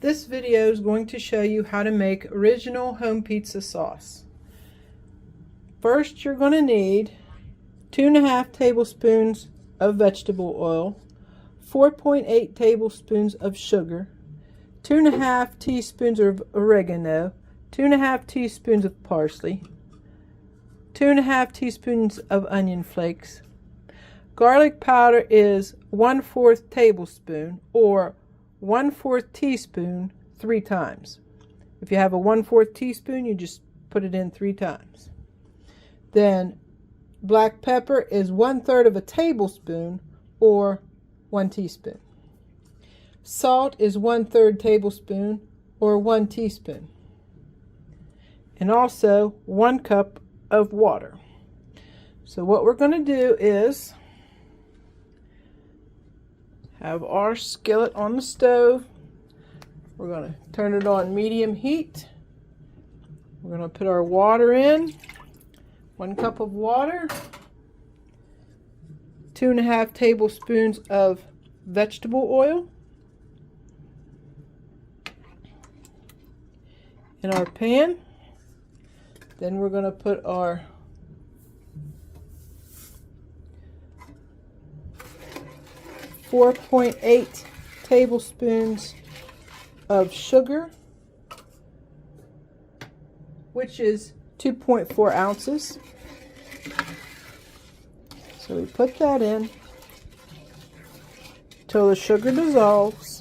This video is going to show you how to make original home pizza sauce. First, you're going to need 2.5 tablespoons of vegetable oil, 4.8 tablespoons of sugar, 2.5 teaspoons of oregano, 2.5 teaspoons of parsley, 2.5 teaspoons of onion flakes. Garlic powder is 1/4 tablespoon or 1/4 teaspoon 3 times. If you have a 1/4 teaspoon, you just put it in 3 times. Then black pepper is 1/3 of a tablespoon or 1 teaspoon. Salt is 1/3 tablespoon or 1 teaspoon. And also 1 cup of water. So what we're going to do is have our skillet on the stove. We're going to turn it on medium heat. We're going to put our water in. 1 cup of water. 2.5 tablespoons of vegetable oil in our pan. Then we're going to put our .8 tablespoons of sugar, which is 2.4 ounces. So we put that in till the sugar dissolves.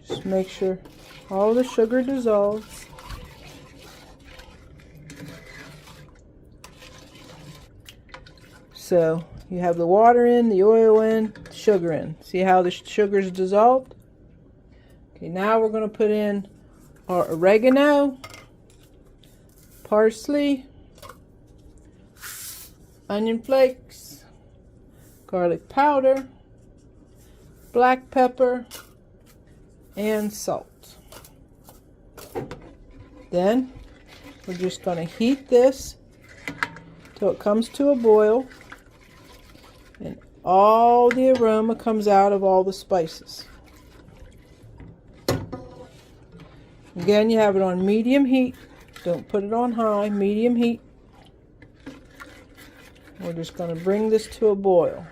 Just make sure all the sugar dissolves. So you have the water in, the oil in, sugar in. See how the sugar's dissolved? Okay, now we're going to put in our oregano, parsley, onion flakes, garlic powder, black pepper, and salt. Then we're just going to heat this till it comes to a boil and all the aroma comes out of all the spices. Again, you have it on medium heat. Don't put it on high, medium heat. We're just going to bring this to a boil.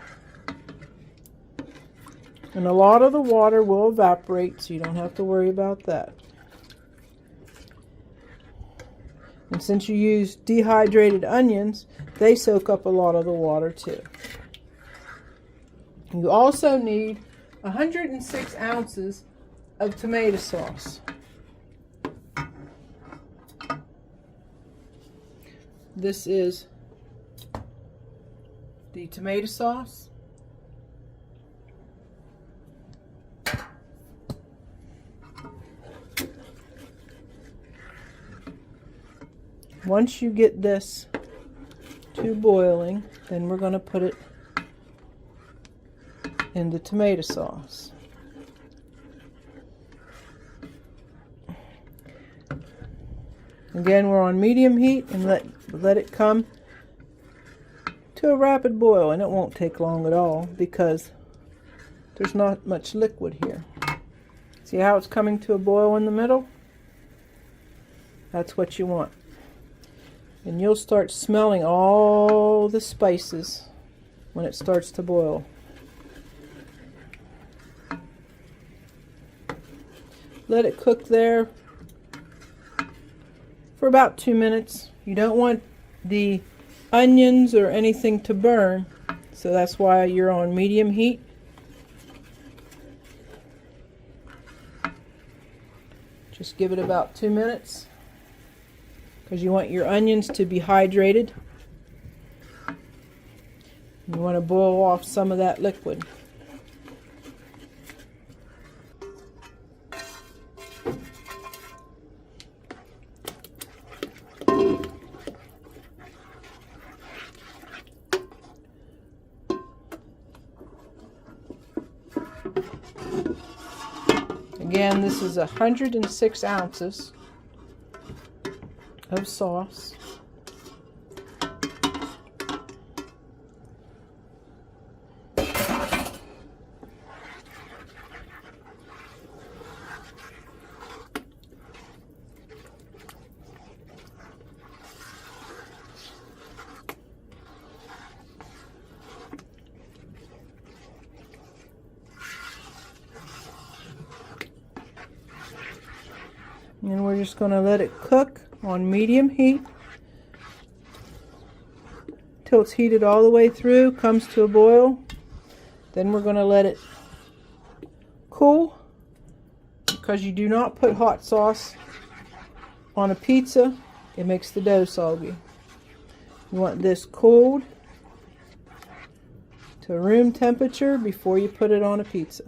And a lot of the water will evaporate, so you don't have to worry about that. And since you use dehydrated onions, they soak up a lot of the water too. You also need 106 ounces of tomato sauce. This is the tomato sauce. Once you get this to boiling, then we're going to put it in the tomato sauce. Again, we're on medium heat and let it come to a rapid boil, and it won't take long at all because there's not much liquid here. See how it's coming to a boil in the middle? That's what you want. And you'll start smelling all the spices when it starts to boil. Let it cook there for about 2 minutes. You don't want the onions or anything to burn, so that's why you're on medium heat. Just give it about 2 minutes because you want your onions to be hydrated. You want to boil off some of that liquid. Again, this is 106 ounces. of sauce. And we're just going to let it cook on medium heat till it's heated all the way through, comes to a boil. Then we're going to let it cool, because you do not put hot sauce on a pizza. It makes the dough soggy. You want this cooled to room temperature before you put it on a pizza.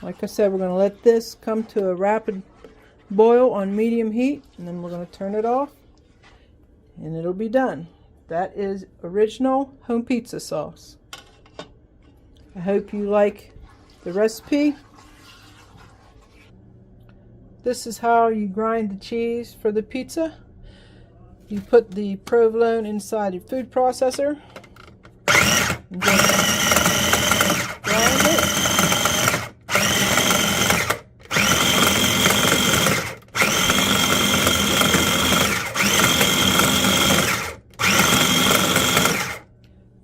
Like I said, we're going to let this come to a rapid boil on medium heat, and then we're going to turn it off, and it'll be done. That is original home pizza sauce. I hope you like the recipe. This is how you grind the cheese for the pizza. You put the provolone inside a food processor and just grind it.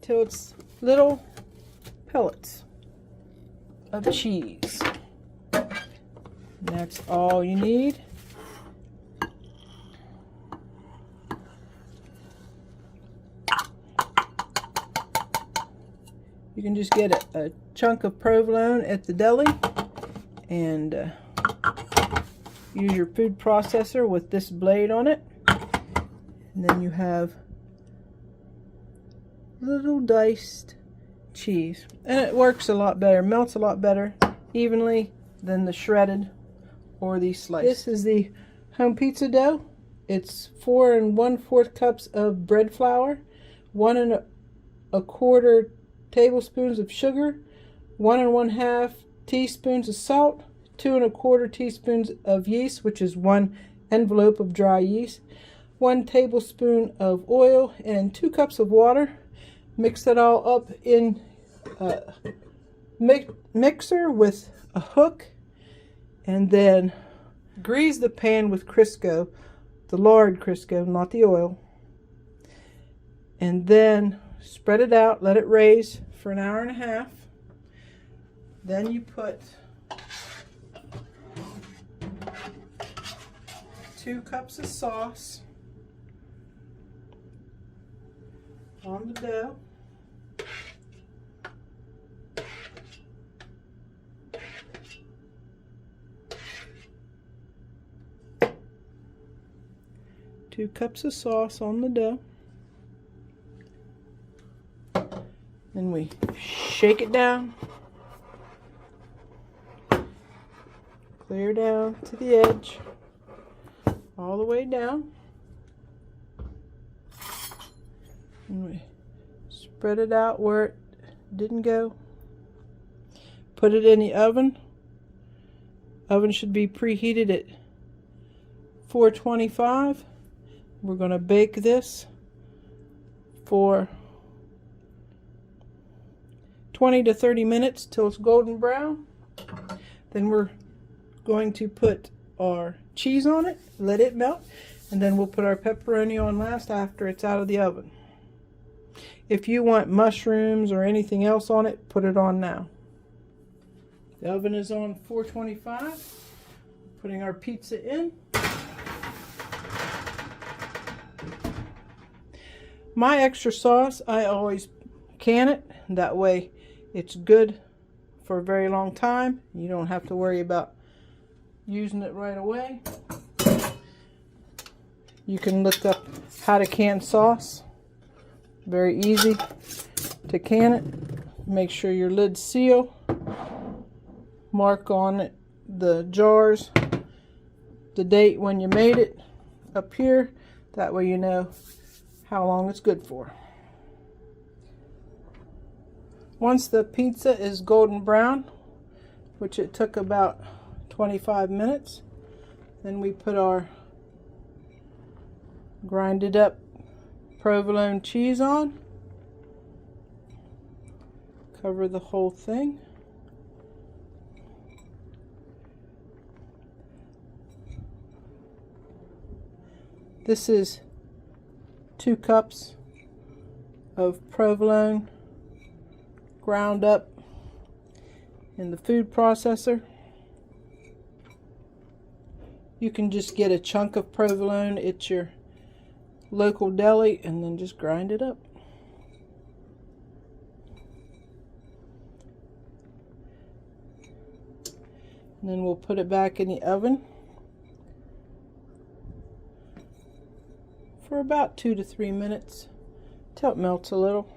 Till it's little pellets of cheese. And that's all you need. You can just get a chunk of provolone at the deli and use your food processor with this blade on it. And then you have little diced cheese, and it works a lot better, melts a lot better evenly than the shredded or the sliced. This is the home pizza dough. It's 4 1/4 cups of bread flour, 1 1/4 tablespoons of sugar, 1 1/2 teaspoons of salt, 2 1/4 teaspoons of yeast, which is 1 envelope of dry yeast, 1 tablespoon of oil, and 2 cups of water. Mix it all up in a mixer with a hook, and then grease the pan with Crisco, the lard Crisco, not the oil. And then spread it out, let it raise for 1.5 hours. Then you put 2 cups of sauce on the dough. Two cups of sauce on the dough. Then we shake it down, clear down to the edge, all the way down. And we spread it out where it didn't go. Put it in the oven. Oven should be preheated at 425. We're going to bake this for 20 to 30 minutes till it's golden brown. Then we're going to put our cheese on it, let it melt, and then we'll put our pepperoni on last after it's out of the oven. If you want mushrooms or anything else on it, put it on now. The oven is on 425. Putting our pizza in. My extra sauce, I always can it. That way it's good for a very long time. You don't have to worry about using it right away. You can look up how to can sauce. Very easy to can it. Make sure your lids seal. Mark on it the jars the date when you made it up here. That way you know how long it's good for. Once the pizza is golden brown, which it took about 25 minutes, then we put our grinded up provolone cheese on. Cover the whole thing. This is 2 cups of provolone ground up in the food processor. You can just get a chunk of provolone at your local deli and then just grind it up. And then we'll put it back in the oven for about 2 to 3 minutes till it melts a little.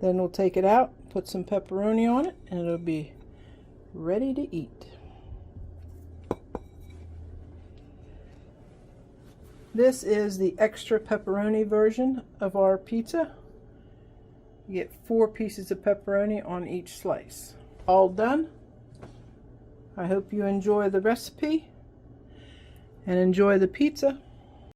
Then we'll take it out, put some pepperoni on it, and it'll be ready to eat. This is the extra pepperoni version of our pizza. You get 4 pieces of pepperoni on each slice. All done. I hope you enjoy the recipe and enjoy the pizza.